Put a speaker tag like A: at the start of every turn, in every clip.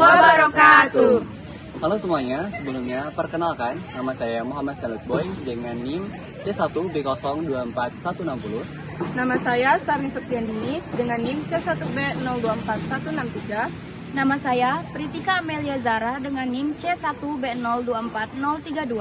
A: wabarakatuh.
B: Halo semuanya, sebelumnya perkenalkan, nama saya Muhammad Sales Boy dengan NIM C1B024160.
A: Nama saya Sarni Septiandini dengan NIM C1B024163.
C: Nama saya Pritika Amelia Zara dengan NIM C1B024032.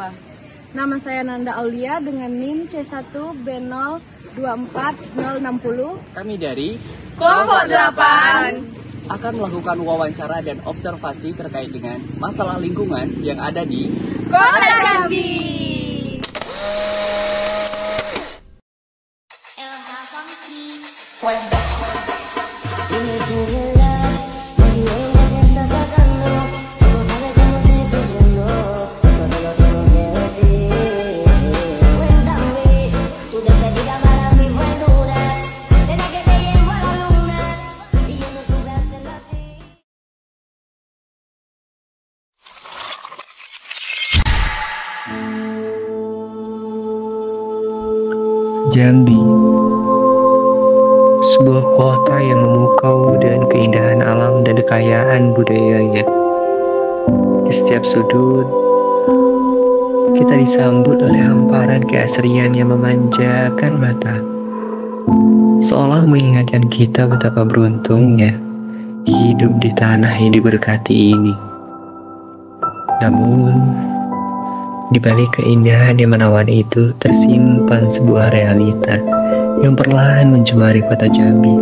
A: Nama saya Nanda Aulia dengan NIM C1B024060.
B: Kami dari
A: Kelompok 8
B: akan melakukan wawancara dan observasi terkait dengan masalah lingkungan yang ada di
A: Kota Jambi.
D: Jambi, sebuah kota yang memukau dengan keindahan alam dan kekayaan budayanya. Di setiap sudut, kita disambut oleh hamparan keasrian yang memanjakan mata, seolah mengingatkan kita betapa beruntungnya hidup di tanah yang diberkati ini. Namun, di balik keindahan yang menawan itu tersimpan sebuah realita yang perlahan mencemari kota Jambi.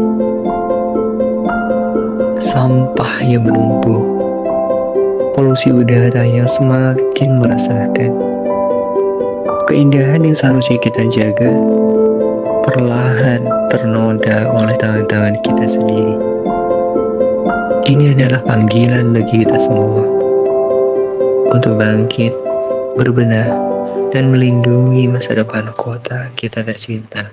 D: Sampah yang menumpuk, polusi udara yang semakin meresahkan. Keindahan yang seharusnya kita jaga perlahan ternoda oleh tangan-tangan kita sendiri. Ini adalah panggilan bagi kita semua untuk bangkit, berbenah, dan melindungi masa depan kota kita tercinta.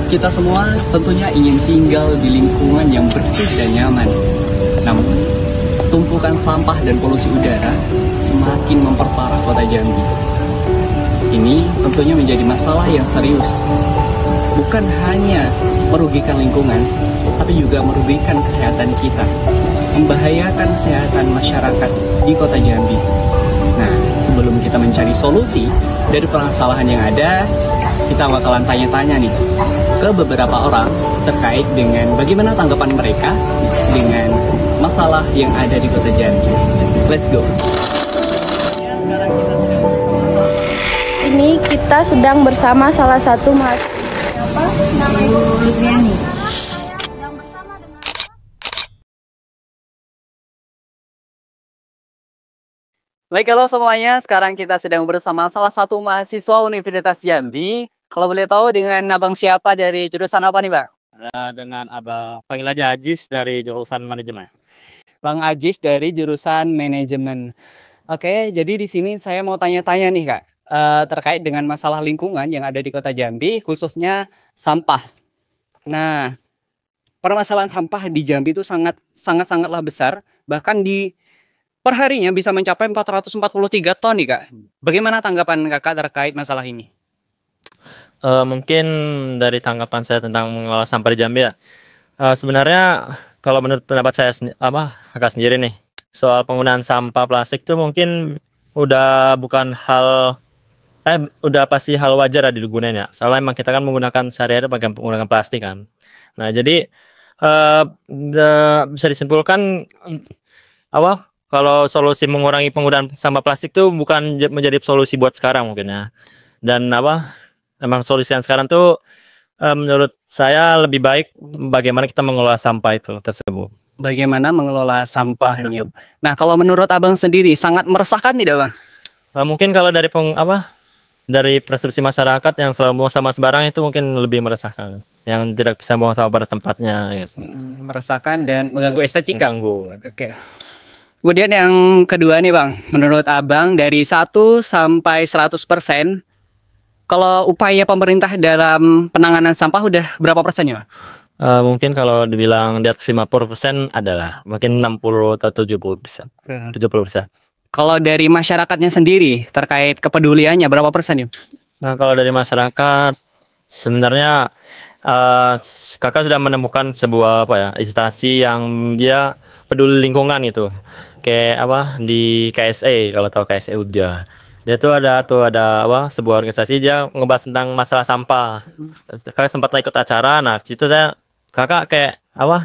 B: Kita semua tentunya ingin tinggal di lingkungan yang bersih dan nyaman. Namun, tumpukan sampah dan polusi udara semakin memperparah kota Jambi. Ini tentunya menjadi masalah yang serius. Bukan hanya merugikan lingkungan, tapi juga merugikan kesehatan kita, membahayakan kesehatan masyarakat di kota Jambi. Nah, sebelum kita mencari solusi dari permasalahan yang ada, kita bakalan tanya-tanya nih ke beberapa orang terkait dengan bagaimana tanggapan mereka dengan masalah yang ada di kota Jambi. Let's go. Ya, sekarang kita
A: kita sedang bersama salah satu mahasiswa. Apa? Nama Ibu Liviani.
B: Baik, halo semuanya. Sekarang kita sedang bersama salah satu mahasiswa Universitas Jambi. Kalau boleh tahu dengan abang siapa dari jurusan apa nih, Bang?
E: Dengan abang panggil aja Ajis dari jurusan manajemen.
B: Bang Ajis dari jurusan manajemen. Oke, jadi di sini saya mau tanya-tanya nih, Kak. Terkait dengan masalah lingkungan yang ada di Kota Jambi, khususnya sampah. Nah, permasalahan sampah di Jambi itu sangatlah besar, bahkan di perharinya bisa mencapai 443 ton nih, Kak. Bagaimana tanggapan Kakak terkait masalah ini?
E: Mungkin dari tanggapan saya tentang mengelola sampah di Jambi ya. Sebenarnya kalau menurut pendapat saya kakak sendiri nih, soal penggunaan sampah plastik itu mungkin udah bukan hal udah pasti hal wajar ya digunain ya. Soalnya emang kita kan menggunakan sehari-hari pakai menggunakan plastik kan. Nah, jadi bisa disimpulkan kalau solusi mengurangi penggunaan sampah plastik itu bukan menjadi solusi buat sekarang mungkin ya. Dan emang solusi yang sekarang tuh menurut saya lebih baik bagaimana kita mengelola sampah itu tersebut.
B: Bagaimana mengelola sampah ini? Nah, kalau menurut abang sendiri sangat meresahkan tidak, Bang?
E: Mungkin kalau dari dari persepsi masyarakat yang selalu buang sampah sembarang itu mungkin lebih meresahkan. Yang tidak bisa buang sampah pada tempatnya. Gitu.
B: Meresahkan dan mengganggu estetika. Oke. Kemudian yang kedua nih, Bang, menurut abang dari 1 sampai 100%, kalau upaya pemerintah dalam penanganan sampah udah berapa persen ya?
E: Mungkin kalau dibilang di atas 50% adalah mungkin 60 atau 70%. 70%.
B: Kalau dari masyarakatnya sendiri terkait kepeduliannya berapa persen ya?
E: Nah, kalau dari masyarakat sebenarnya kakak sudah menemukan sebuah instansi yang dia peduli lingkungan itu. Kayak di KSE, kalau tahu KSE Uja. Dia tuh ada sebuah organisasi dia ngebahas tentang masalah sampah. Kakak sempat ikut acara, nah situ kakak kayak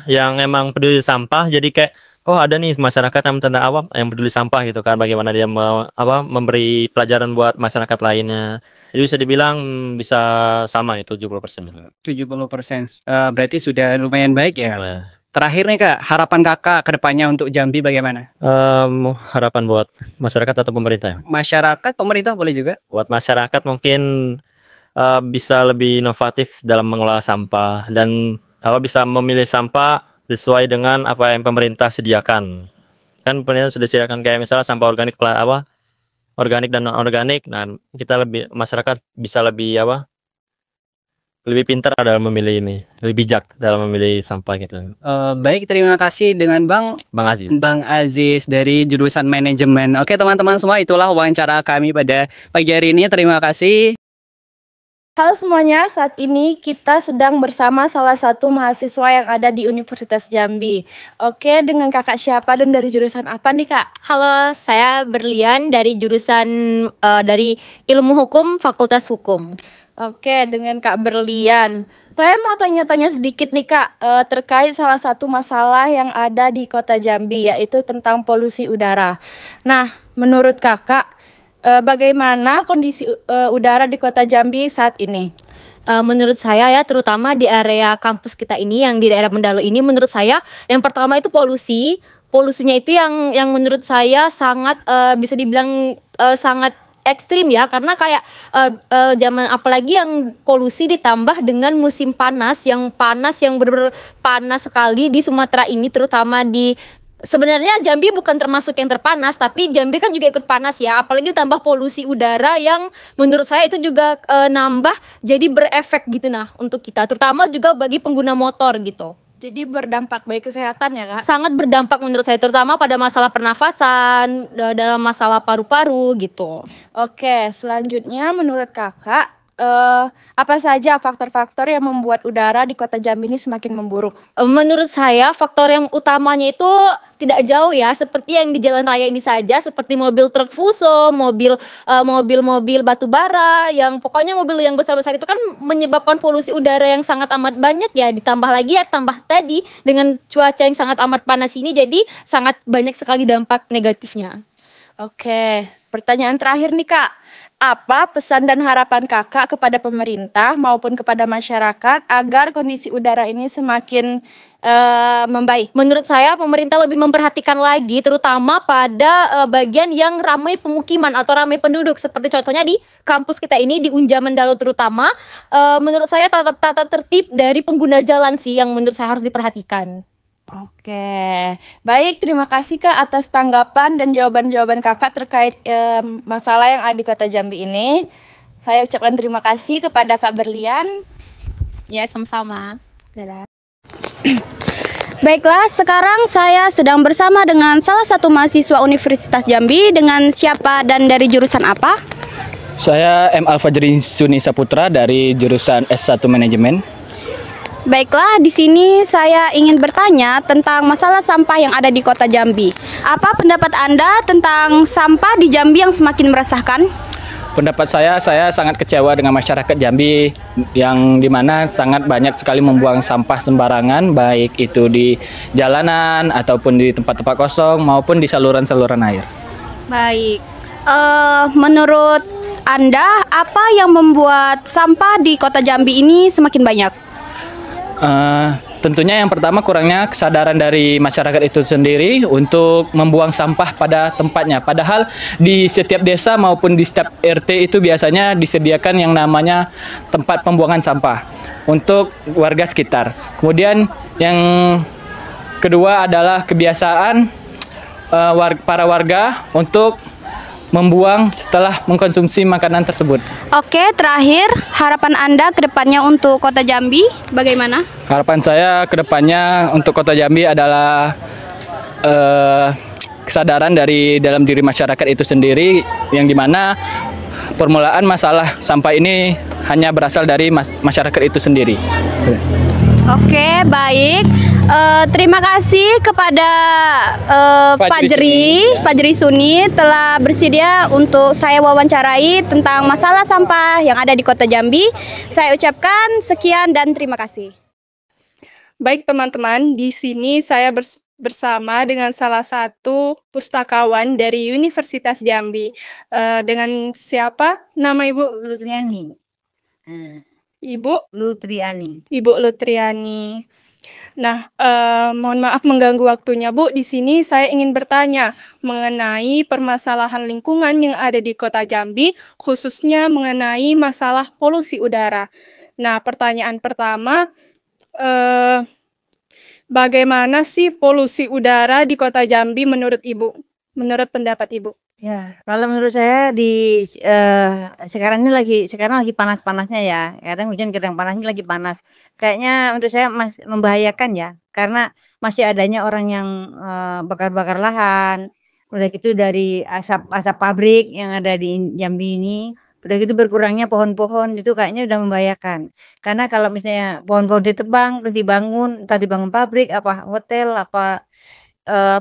E: yang emang peduli sampah, jadi kayak ada nih masyarakat yang tentang yang peduli sampah gitu kan, bagaimana dia memberi pelajaran buat masyarakat lainnya. Jadi bisa dibilang bisa sama itu 70%.
B: 70%. Berarti sudah lumayan baik ya. Terakhir nih, Kak, harapan Kakak ke depannya untuk Jambi bagaimana?
E: Harapan buat masyarakat atau pemerintah?
B: Masyarakat, pemerintah boleh juga.
E: Buat masyarakat mungkin bisa lebih inovatif dalam mengelola sampah dan bisa memilih sampah sesuai dengan apa yang pemerintah sediakan. Kan pemerintah sudah sediakan kayak misalnya sampah organik organik dan non organik. Nah, masyarakat bisa lebih lebih pintar dalam memilih ini, lebih bijak dalam memilih sampah gitu.
B: Baik, terima kasih dengan Bang
E: Aziz.
B: Bang Aziz dari jurusan manajemen. Oke, teman-teman semua, itulah wawancara kami pada pagi hari ini. Terima kasih. Halo semuanya, saat ini kita sedang bersama salah satu mahasiswa yang ada di Universitas Jambi. Oke, dengan kakak siapa dan dari jurusan apa nih, Kak?
F: Halo, saya Berlian dari jurusan dari Ilmu Hukum Fakultas Hukum.
A: Oke, dengan Kak Berlian. Saya mau tanya-tanya sedikit nih, Kak, terkait salah satu masalah yang ada di Kota Jambi, yaitu tentang polusi udara. Nah, menurut Kakak, bagaimana kondisi udara di Kota Jambi saat ini?
F: Menurut saya ya, terutama di area kampus kita ini, yang di daerah Mendalo ini, menurut saya yang pertama itu polusinya itu yang menurut saya sangat bisa dibilang sangat ekstrim ya, karena kayak zaman apalagi yang polusi ditambah dengan musim panas yang benar-benar panas sekali di Sumatera ini, terutama sebenarnya Jambi bukan termasuk yang terpanas, tapi Jambi kan juga ikut panas ya, apalagi ditambah polusi udara yang menurut saya itu juga nambah jadi berefek gitu untuk kita, terutama juga bagi pengguna motor gitu.
A: Jadi berdampak bagi kesehatan ya, Kak?
F: Sangat berdampak menurut saya, terutama pada masalah pernafasan, dalam masalah paru-paru gitu.
A: Oke, selanjutnya menurut Kakak, apa saja faktor-faktor yang membuat udara di Kota Jambi ini semakin memburuk?
F: Menurut saya faktor yang utamanya itu tidak jauh ya, seperti yang di jalan raya ini saja, seperti mobil truk fuso, mobil batu bara, yang pokoknya mobil yang besar-besar itu kan menyebabkan polusi udara yang sangat amat banyak ya, ditambah lagi tambah tadi dengan cuaca yang sangat amat panas ini, jadi sangat banyak sekali dampak negatifnya.
A: Oke, pertanyaan terakhir nih Kak. Apa pesan dan harapan Kakak kepada pemerintah maupun kepada masyarakat agar kondisi udara ini semakin membaik?
F: Menurut saya pemerintah lebih memperhatikan lagi terutama pada bagian yang ramai pemukiman atau ramai penduduk seperti contohnya di kampus kita ini di Unja Mendalu terutama. Menurut saya tata tertib dari pengguna jalan sih yang menurut saya harus diperhatikan.
A: Oke, baik, terima kasih Kak atas tanggapan dan jawaban-jawaban Kakak terkait masalah yang ada di Kota Jambi ini. Saya ucapkan terima kasih kepada Kak Berlian.
F: Ya, sama-sama.
A: Dadah.
C: Baiklah, sekarang saya sedang bersama dengan salah satu mahasiswa Universitas Jambi. Dengan siapa dan dari jurusan apa?
G: Saya M. Alfajri Suni Saputra dari jurusan S1 Manajemen.
C: Baiklah, di sini saya ingin bertanya tentang masalah sampah yang ada di Kota Jambi. Apa pendapat Anda tentang sampah di Jambi yang semakin meresahkan?
G: Pendapat saya sangat kecewa dengan masyarakat Jambi yang dimana sangat banyak sekali membuang sampah sembarangan, baik itu di jalanan ataupun di tempat-tempat kosong maupun di saluran-saluran air.
C: Baik, menurut Anda apa yang membuat sampah di Kota Jambi ini semakin banyak?
G: Tentunya yang pertama kurangnya kesadaran dari masyarakat itu sendiri untuk membuang sampah pada tempatnya. Padahal di setiap desa maupun di setiap RT itu biasanya disediakan yang namanya tempat pembuangan sampah untuk warga sekitar. Kemudian yang kedua adalah kebiasaan para warga untuk membuang setelah mengkonsumsi makanan tersebut.
C: Oke, terakhir harapan Anda ke depannya untuk Kota Jambi bagaimana?
G: Harapan saya ke depannya untuk Kota Jambi adalah kesadaran dari dalam diri masyarakat itu sendiri yang dimana permulaan masalah sampah ini hanya berasal dari masyarakat itu sendiri.
C: Oke, baik. Terima kasih kepada Pak Jeri Suni telah bersedia untuk saya wawancarai tentang masalah sampah yang ada di Kota Jambi. Saya ucapkan sekian dan terima kasih.
H: Baik teman-teman, di sini saya bersama dengan salah satu pustakawan dari Universitas Jambi. Dengan siapa? Nama Ibu?
I: Lutriani.
H: Ibu?
I: Lutriani.
H: Ibu Lutriani. Nah, mohon maaf mengganggu waktunya, Bu. Di sini saya ingin bertanya mengenai permasalahan lingkungan yang ada di Kota Jambi, khususnya mengenai masalah polusi udara. Nah, pertanyaan pertama, bagaimana sih polusi udara di Kota Jambi menurut Ibu? Menurut pendapat Ibu?
I: Ya, kalau menurut saya sekarang lagi panas-panasnya ya. Kadang hujan, kadang panasnya lagi panas. Kayaknya menurut saya masih membahayakan ya, karena masih adanya orang yang bakar-bakar lahan. Udah gitu dari asap pabrik yang ada di Jambi ini. Udah gitu berkurangnya pohon-pohon itu kayaknya udah membahayakan. Karena kalau misalnya pohon-pohon ditebang, terus dibangun, entah dibangun pabrik, apa hotel, apa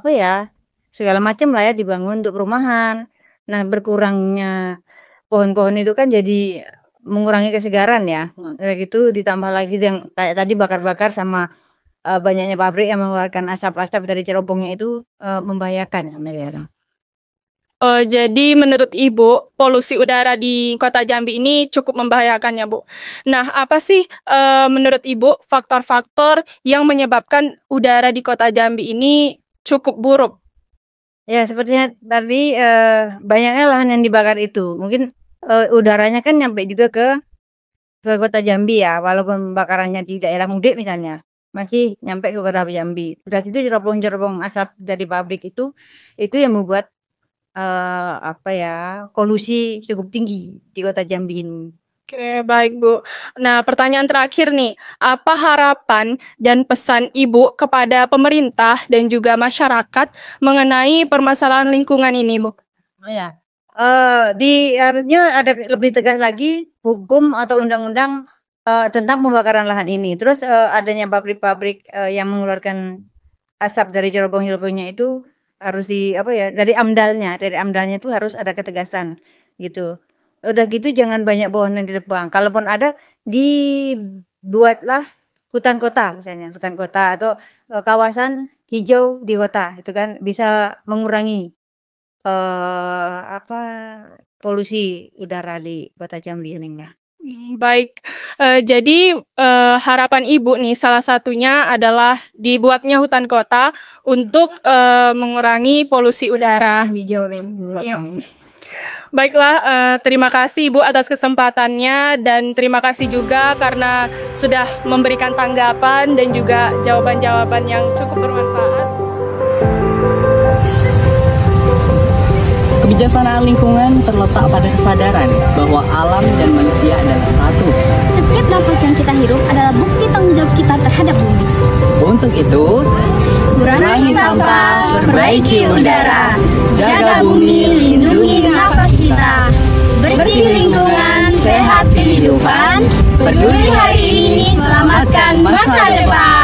I: ya, segala macam lah ya dibangun untuk perumahan. Nah, berkurangnya pohon-pohon itu kan jadi mengurangi kesegaran ya. Kayak gitu ditambah lagi yang kayak tadi bakar-bakar sama banyaknya pabrik yang mengeluarkan asap-asap dari cerobongnya itu membahayakan ya.
H: Jadi menurut Ibu, polusi udara di Kota Jambi ini cukup membahayakan ya, Bu. Nah, apa sih menurut Ibu faktor-faktor yang menyebabkan udara di Kota Jambi ini cukup buruk?
I: Ya, sepertinya tadi banyaknya lahan yang dibakar itu. Mungkin udaranya kan nyampe juga ke Kota Jambi ya, walaupun pembakarannya di daerah Mudik misalnya, masih nyampe ke Kota Jambi. Udah itu cerobong-cerobong asap dari pabrik itu yang membuat polusi cukup tinggi di Kota Jambi ini.
H: Oke, baik Bu. Nah, pertanyaan terakhir nih, apa harapan dan pesan Ibu kepada pemerintah dan juga masyarakat mengenai permasalahan lingkungan ini, Bu?
I: Oh ya, harusnya ada lebih tegas lagi hukum atau undang-undang tentang pembakaran lahan ini. Terus adanya pabrik-pabrik yang mengeluarkan asap dari cerobong-cerobongnya itu harus dari amdalnya itu harus ada ketegasan gitu. Udah gitu jangan banyak pohon yang ditebang. Kalaupun ada dibuatlah hutan kota misalnya, hutan kota atau kawasan hijau di kota itu kan bisa mengurangi apa polusi udara di Kota Jambi ini ya.
H: Baik, jadi harapan Ibu nih salah satunya adalah dibuatnya hutan kota untuk mengurangi polusi udara.
I: Hijau
H: Iya. Baiklah, terima kasih Ibu atas kesempatannya dan terima kasih juga karena sudah memberikan tanggapan dan juga jawaban-jawaban yang cukup bermanfaat.
B: Kebijaksanaan lingkungan terletak pada kesadaran bahwa alam dan manusia adalah satu.
C: Setiap nafas yang kita hirup adalah bukti tanggung jawab kita terhadap bumi.
B: Untuk itu,
C: Kurangi sampah, perbaiki udara, jaga bumi, lindungi nafas kita. Bersih lingkungan, sehat kehidupan, peduli hari ini, selamatkan masa depan.